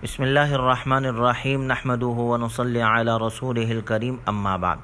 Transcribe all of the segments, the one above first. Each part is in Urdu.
بسم اللہ الرحمن الرحیم نحمدہ ونصلی علی رسولہ الکریم اما بعد۔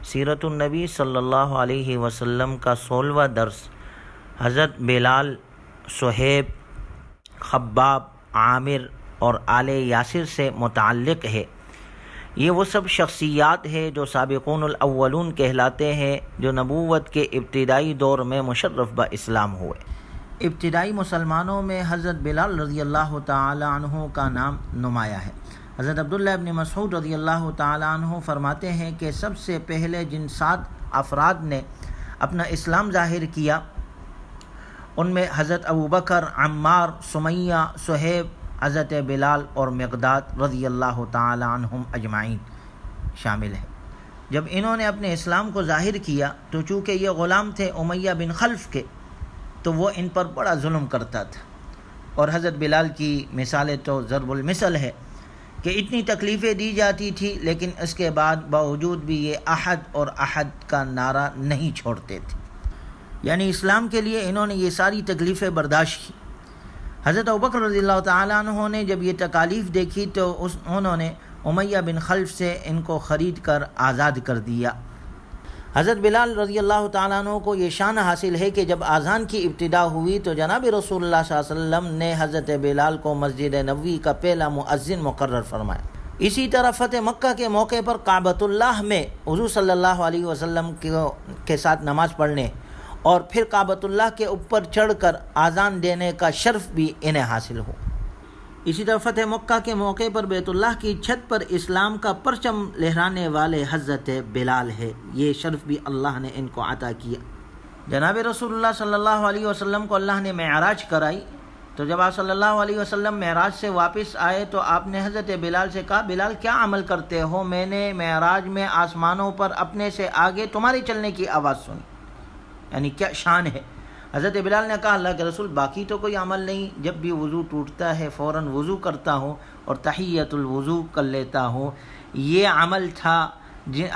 سیرت النبی صلی اللہ علیہ وسلم کا 16واں درس حضرت بلال، صہیب، خباب، عامر اور آل یاسر سے متعلق ہے۔ یہ وہ سب شخصیات ہیں جو سابقون الاولون کہلاتے ہیں، جو نبوت کے ابتدائی دور میں مشرف با اسلام ہوئے۔ ابتدائی مسلمانوں میں حضرت بلال رضی اللہ تعالی عنہ کا نام نمایاں ہے۔ حضرت عبداللہ ابن مسعود رضی اللہ تعالی عنہ فرماتے ہیں کہ سب سے پہلے جن 7 افراد نے اپنا اسلام ظاہر کیا ان میں حضرت ابوبکر، عمار، سمیہ، صہیب، حضرت بلال اور مقداد رضی اللہ تعالی عنہم اجمعین شامل ہیں۔ جب انہوں نے اپنے اسلام کو ظاہر کیا تو چونکہ یہ غلام تھے امیہ بن خلف کے، تو وہ ان پر بڑا ظلم کرتا تھا، اور حضرت بلال کی مثالیں تو ضرب المثل ہے کہ اتنی تکلیفیں دی جاتی تھی، لیکن اس کے بعد باوجود بھی یہ احد اور احد کا نعرہ نہیں چھوڑتے تھے، یعنی اسلام کے لیے انہوں نے یہ ساری تکلیفیں برداشت کی۔ حضرت ابوبکر رضی اللہ تعالیٰ عنہ نے جب یہ تکالیف دیکھی تو انہوں نے امیہ بن خلف سے ان کو خرید کر آزاد کر دیا۔ حضرت بلال رضی اللہ تعالیٰ عنہ کو یہ شان حاصل ہے کہ جب اذان کی ابتدا ہوئی تو جناب رسول اللہ صلی اللہ علیہ وسلم نے حضرت بلال کو مسجد نبوی کا پہلا مؤذن مقرر فرمایا۔ اسی طرح فتح مکہ کے موقع پر کعبۃ اللہ میں حضور صلی اللہ علیہ وسلم کے ساتھ نماز پڑھنے اور پھر کعبۃ اللہ کے اوپر چڑھ کر اذان دینے کا شرف بھی انہیں حاصل ہو۔ اسی طرح فتح مکہ کے موقع پر بیت اللہ کی چھت پر اسلام کا پرچم لہرانے والے حضرت بلال ہے، یہ شرف بھی اللہ نے ان کو عطا کیا۔ جناب رسول اللہ صلی اللہ علیہ وسلم کو اللہ نے معراج کرائی، تو جب آپ صلی اللہ علیہ وسلم معراج سے واپس آئے تو آپ نے حضرت بلال سے کہا، بلال کیا عمل کرتے ہو؟ میں نے معراج میں آسمانوں پر اپنے سے آگے تمہارے چلنے کی آواز سنی، یعنی کیا شان ہے۔ حضرت بلال نے کہا، اللہ کے رسول باقی تو کوئی عمل نہیں، جب بھی وضو ٹوٹتا ہے فوراً وضو کرتا ہوں اور تحیۃ الوضو کر لیتا ہوں، یہ عمل تھا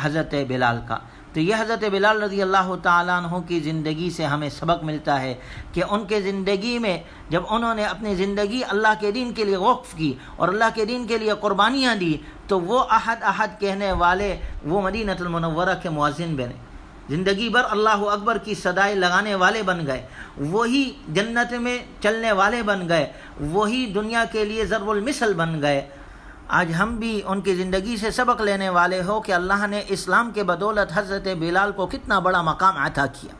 حضرت بلال کا۔ تو یہ حضرت بلال رضی اللہ تعالیٰ عنہ کی زندگی سے ہمیں سبق ملتا ہے کہ ان کے زندگی میں جب انہوں نے اپنی زندگی اللہ کے دین کے لیے وقف کی اور اللہ کے دین کے لیے قربانیاں دی، تو وہ احد احد کہنے والے وہ مدینۃ المنورہ کے مؤذن بنے، زندگی بھر اللہ اکبر کی صدائیں لگانے والے بن گئے، وہی جنت میں چلنے والے بن گئے، وہی دنیا کے لیے ضرب المثل بن گئے۔ آج ہم بھی ان کی زندگی سے سبق لینے والے ہو کہ اللہ نے اسلام کے بدولت حضرت بلال کو کتنا بڑا مقام عطا کیا،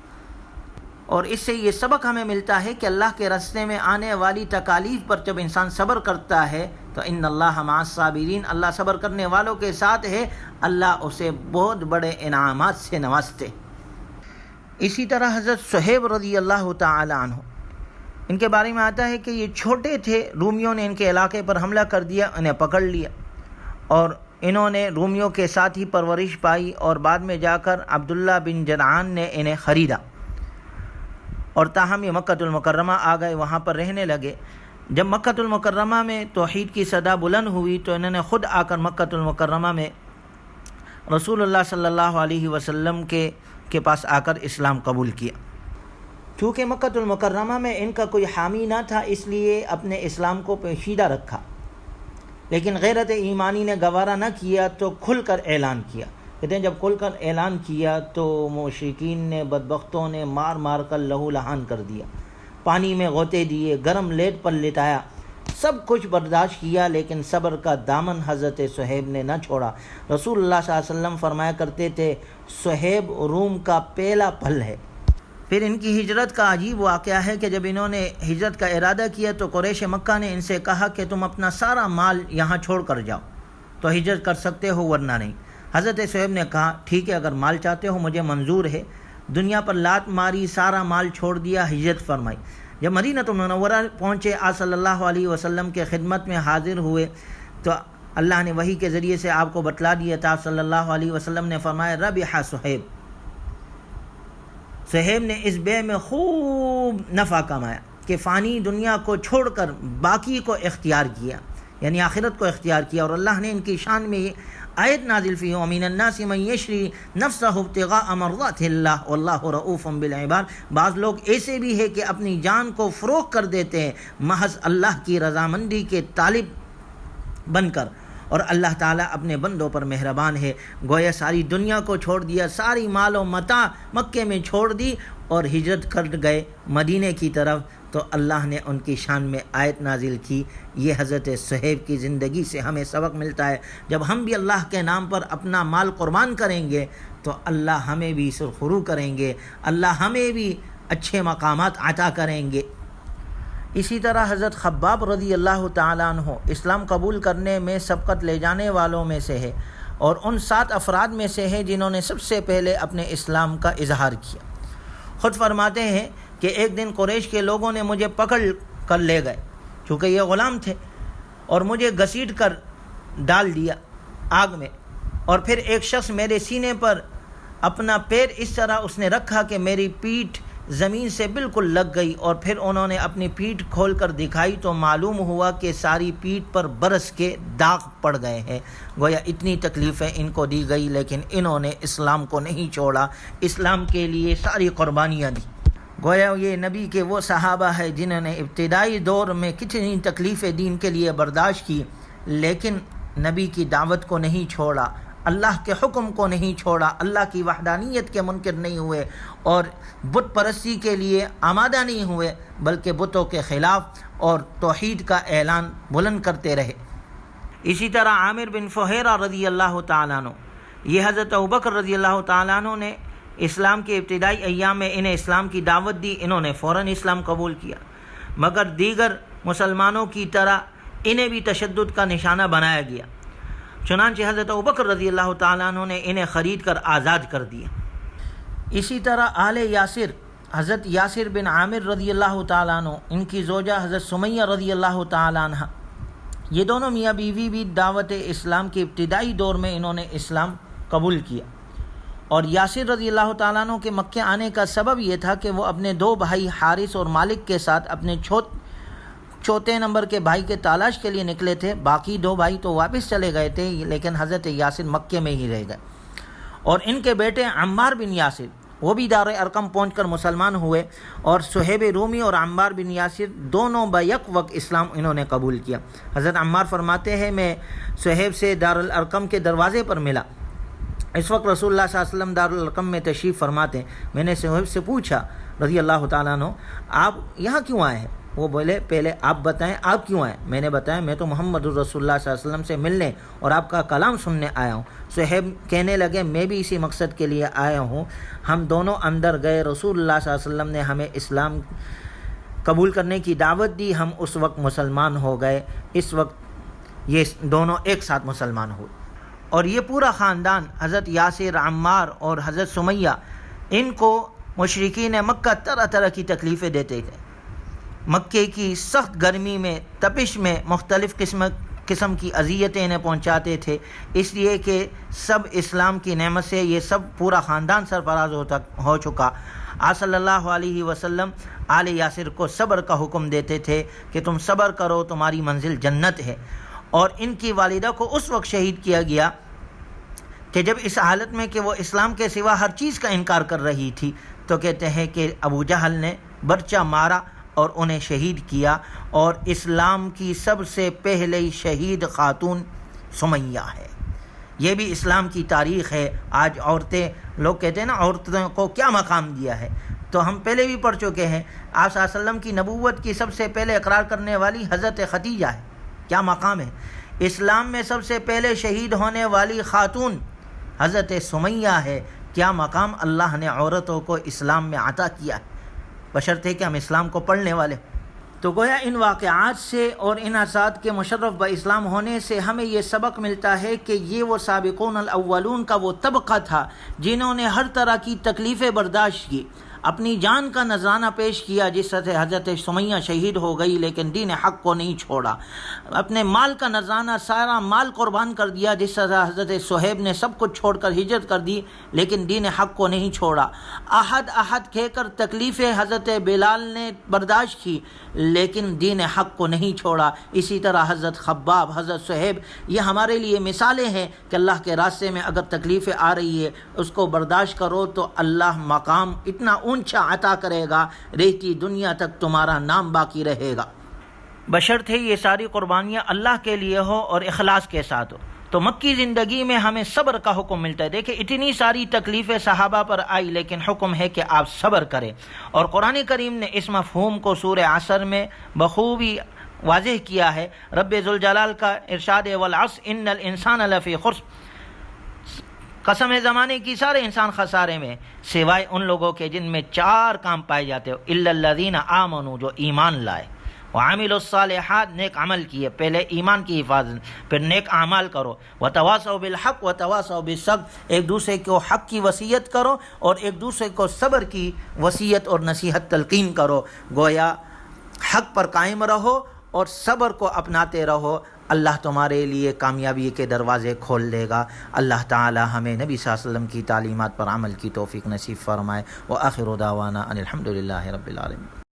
اور اس سے یہ سبق ہمیں ملتا ہے کہ اللہ کے راستے میں آنے والی تکالیف پر جب انسان صبر کرتا ہے تو ان اللہ مع الصابرین، اللہ صبر کرنے والوں کے ساتھ ہے، اللہ اسے بہت بڑے انعامات سے نوازتے۔ اسی طرح حضرت صہیب رضی اللہ تعالی عنہ، ان کے بارے میں آتا ہے کہ یہ چھوٹے تھے، رومیوں نے ان کے علاقے پر حملہ کر دیا، انہیں پکڑ لیا، اور انہوں نے رومیوں کے ساتھ ہی پرورش پائی، اور بعد میں جا کر عبداللہ بن جدعان نے انہیں خریدا، اور تاہم یہ مکہ المکرمہ آ گئے، وہاں پر رہنے لگے۔ جب مکہ المکرمہ میں توحید کی صدا بلند ہوئی تو انہوں نے خود آ کر مکہ المکرمہ میں رسول اللہ صلی اللہ علیہ وسلم کے پاس آ کر اسلام قبول کیا۔ چونکہ مکہ المکرمہ میں ان کا کوئی حامی نہ تھا، اس لیے اپنے اسلام کو پوشیدہ رکھا، لیکن غیرت ایمانی نے گوارا نہ کیا تو کھل کر اعلان کیا۔ کہتے ہیں جب کھل کر اعلان کیا تو مشرکین نے، بدبختوں نے مار مار کر لہو لہان کر دیا، پانی میں غوطے دیے، گرم لیٹ پر لٹایا، سب کچھ برداشت کیا، لیکن صبر کا دامن حضرت صہیب نے نہ چھوڑا۔ رسول اللہ صلی اللہ علیہ وسلم فرمایا کرتے تھے، صہیب روم کا پہلا پھل ہے۔ پھر ان کی ہجرت کا عجیب واقعہ ہے کہ جب انہوں نے ہجرت کا ارادہ کیا تو قریش مکہ نے ان سے کہا کہ تم اپنا سارا مال یہاں چھوڑ کر جاؤ تو ہجرت کر سکتے ہو، ورنہ نہیں۔ حضرت صہیب نے کہا، ٹھیک ہے، اگر مال چاہتے ہو مجھے منظور ہے۔ دنیا پر لات ماری، سارا مال چھوڑ دیا، ہجرت فرمائی۔ جب مدینہ المنورہ پہنچے، آپ صلی اللہ علیہ وسلم کے خدمت میں حاضر ہوئے تو اللہ نے وحی کے ذریعے سے آپ کو بتلا دیا تھا۔ آپ صلی اللہ علیہ وسلم نے فرمایا، ربح صہیب، صہیب نے اس بے میں خوب نفع کمایا کہ فانی دنیا کو چھوڑ کر باقی کو اختیار کیا، یعنی آخرت کو اختیار کیا، اور اللہ نے ان کی شان میں آیت نازل فی ومن الناس من یشری نفسہ ابتغاء مرضات اللہ واللہ رؤوف بالعباد۔ بعض لوگ ایسے بھی ہیں کہ اپنی جان کو فروخت کر دیتے ہیں محض اللہ کی رضامندی کے طالب بن کر، اور اللہ تعالیٰ اپنے بندوں پر مہربان ہے۔ گویا ساری دنیا کو چھوڑ دیا، ساری مال و متاع مکے میں چھوڑ دی اور ہجرت کر گئے مدینے کی طرف، تو اللہ نے ان کی شان میں آیت نازل کی۔ یہ حضرت صہیب کی زندگی سے ہمیں سبق ملتا ہے، جب ہم بھی اللہ کے نام پر اپنا مال قربان کریں گے تو اللہ ہمیں بھی سرخرو کریں گے، اللہ ہمیں بھی اچھے مقامات عطا کریں گے۔ اسی طرح حضرت خباب رضی اللہ تعالیٰ عنہ اسلام قبول کرنے میں سبقت لے جانے والوں میں سے ہے، اور ان 7 افراد میں سے ہے جنہوں نے سب سے پہلے اپنے اسلام کا اظہار کیا۔ خود فرماتے ہیں کہ ایک دن قریش کے لوگوں نے مجھے پکڑ کر لے گئے، چونکہ یہ غلام تھے، اور مجھے گھسیٹ کر ڈال دیا آگ میں، اور پھر ایک شخص میرے سینے پر اپنا پیر اس طرح اس نے رکھا کہ میری پیٹھ زمین سے بالکل لگ گئی، اور پھر انہوں نے اپنی پیٹھ کھول کر دکھائی تو معلوم ہوا کہ ساری پیٹھ پر برس کے داغ پڑ گئے ہیں۔ گویا اتنی تکلیفیں ان کو دی گئی، لیکن انہوں نے اسلام کو نہیں چھوڑا، اسلام کے لیے ساری قربانیاں دی۔ گویا یہ نبی کے وہ صحابہ ہے جنہوں نے ابتدائی دور میں کتنی تکلیفیں دین کے لیے برداشت کی، لیکن نبی کی دعوت کو نہیں چھوڑا، اللہ کے حکم کو نہیں چھوڑا، اللہ کی وحدانیت کے منکر نہیں ہوئے، اور بت پرستی کے لیے آمادہ نہیں ہوئے، بلکہ بتوں کے خلاف اور توحید کا اعلان بلند کرتے رہے۔ اسی طرح عامر بن فہیرہ رضی اللہ تعالیٰ عنہ، یہ حضرت ابوبکر رضی اللہ تعالیٰ عنہ نے اسلام کے ابتدائی ایام میں انہیں اسلام کی دعوت دی، انہوں نے فوراً اسلام قبول کیا، مگر دیگر مسلمانوں کی طرح انہیں بھی تشدد کا نشانہ بنایا گیا، چنانچہ حضرت ابوبکر رضی اللہ تعالیٰ عنہ نے انہیں خرید کر آزاد کر دیا۔ اسی طرح آل یاسر، حضرت یاسر بن عامر رضی اللہ تعالیٰ عنہ، ان کی زوجہ حضرت سمیہ رضی اللہ تعالیٰ عنہ، یہ دونوں میاں بیوی بھی دعوت اسلام کے ابتدائی دور میں انہوں نے اسلام قبول کیا، اور یاسر رضی اللہ تعالیٰ عنہ کے مکے آنے کا سبب یہ تھا کہ وہ اپنے 2 بھائی حارث اور مالک کے ساتھ اپنے چوتھے نمبر کے بھائی کے تلاش کے لیے نکلے تھے۔ باقی 2 بھائی تو واپس چلے گئے تھے، لیکن حضرت یاسر مکے میں ہی رہ گئے، اور ان کے بیٹے عمار بن یاسر وہ بھی دار ارقم پہنچ کر مسلمان ہوئے، اور صہیب رومی اور عمار بن یاسر دونوں بیک وقت اسلام انہوں نے قبول کیا۔ حضرت عمار فرماتے ہیں میں صہیب سے دار الارقم کے دروازے پر ملا، اس وقت رسول اللہ صلی اللہ علیہ وسلم دار الارقم میں تشریف فرماتے ہیں۔ میں نے صہیب سے پوچھا رضی اللہ تعالیٰ عنہ، آپ یہاں کیوں آئے ہیں؟ وہ بولے پہلے آپ بتائیں آپ کیوں آئے؟ میں نے بتایا میں تو محمد رسول اللہ صلی اللہ علیہ وسلم سے ملنے اور آپ کا کلام سننے آیا ہوں۔ صہیب کہنے لگے میں بھی اسی مقصد کے لیے آیا ہوں۔ ہم دونوں اندر گئے، رسول اللہ صلی اللہ علیہ وسلم نے ہمیں اسلام قبول کرنے کی دعوت دی، ہم اس وقت مسلمان ہو گئے۔ اس وقت یہ دونوں ایک ساتھ مسلمان ہوئے، اور یہ پورا خاندان حضرت یاسر، عمار اور حضرت سمیہ، ان کو مشرکین مکہ طرح طرح کی تکلیفیں دیتے تھے۔ مکے کی سخت گرمی میں، تپش میں مختلف قسم کی اذیتیں انہیں پہنچاتے تھے، اس لیے کہ سب اسلام کی نعمت سے یہ سب پورا خاندان سرفراز ہو چکا۔ آپ صلی اللہ علیہ وسلم آل یاسر کو صبر کا حکم دیتے تھے کہ تم صبر کرو، تمہاری منزل جنت ہے، اور ان کی والدہ کو اس وقت شہید کیا گیا کہ جب اس حالت میں کہ وہ اسلام کے سوا ہر چیز کا انکار کر رہی تھی، تو کہتے ہیں کہ ابو جہل نے برچہ مارا اور انہیں شہید کیا، اور اسلام کی سب سے پہلے شہید خاتون سمیہ ہے۔ یہ بھی اسلام کی تاریخ ہے۔ آج عورتیں، لوگ کہتے ہیں نا عورتوں کو کیا مقام دیا ہے، تو ہم پہلے بھی پڑھ چکے ہیں۔ آپ صلی اللہ علیہ وسلم کی نبوت کی سب سے پہلے اقرار کرنے والی حضرت خدیجہ ہے، کیا مقام ہے۔ اسلام میں سب سے پہلے شہید ہونے والی خاتون حضرت سمیہ ہے، کیا مقام اللہ نے عورتوں کو اسلام میں عطا کیا ہے، بشرطے کہ ہم اسلام کو پڑھنے والے۔ تو گویا ان واقعات سے اور ان اساتذہ کے مشرف با اسلام ہونے سے ہمیں یہ سبق ملتا ہے کہ یہ وہ سابقون الاولون کا وہ طبقہ تھا جنہوں نے ہر طرح کی تکلیفیں برداشت کی، اپنی جان کا نذرانہ پیش کیا، جس طرح حضرت سمیہ شہید ہو گئی لیکن دین حق کو نہیں چھوڑا، اپنے مال کا نذرانہ سارا مال قربان کر دیا، جس طرح حضرت صہیب نے سب کچھ چھوڑ کر ہجرت کر دی لیکن دین حق کو نہیں چھوڑا، احد احد کہہ کر تکلیفیں حضرت بلال نے برداشت کی لیکن دین حق کو نہیں چھوڑا۔ اسی طرح حضرت خباب، حضرت صہیب، یہ ہمارے لیے مثالیں ہیں کہ اللہ کے راستے میں اگر تکلیفیں آ رہی ہے اس کو برداشت کرو تو اللہ مقام اتنا اونچا عطا کرے گا، رہتی دنیا تک تمہارا نام باقی رہے گا۔ بشرطے یہ ساری قربانیاں اللہ کے لیے ہو اور اخلاص کے ساتھ ہو۔ تو مکی زندگی میں ہمیں صبر کا حکم ملتا ہے۔ دیکھیں اتنی ساری تکلیفیں صحابہ پر آئی لیکن حکم ہے کہ آپ صبر کریں، اور قرآن کریم نے اس مفہوم کو سورہ عصر میں بخوبی واضح کیا ہے۔ رب ذوالجلال کا ارشاد ہے والعصر ان الانسان لفی خسر، قسم ہے زمانے کی سارے انسان خسارے میں سوائے ان لوگوں کے جن میں 4 کام پائے جاتے ہو، الا الذین آمنوا، جو ایمان لائے، وعملوا الصالحات، نیک عمل کیے، پہلے ایمان کی حفاظت پھر نیک اعمال کرو، وتواصوا بالحق وتواصوا بالصبر، ایک دوسرے کو حق کی وصیت کرو اور ایک دوسرے کو صبر کی وصیت اور نصیحت تلقین کرو۔ گویا حق پر قائم رہو اور صبر کو اپناتے رہو، اللہ تمہارے لیے کامیابی کے دروازے کھول دے گا۔ اللہ تعالی ہمیں نبی صلی اللہ علیہ وسلم کی تعلیمات پر عمل کی توفیق نصیب فرمائے۔ وآخر دعوانا ان الحمد للہ رب العالمین۔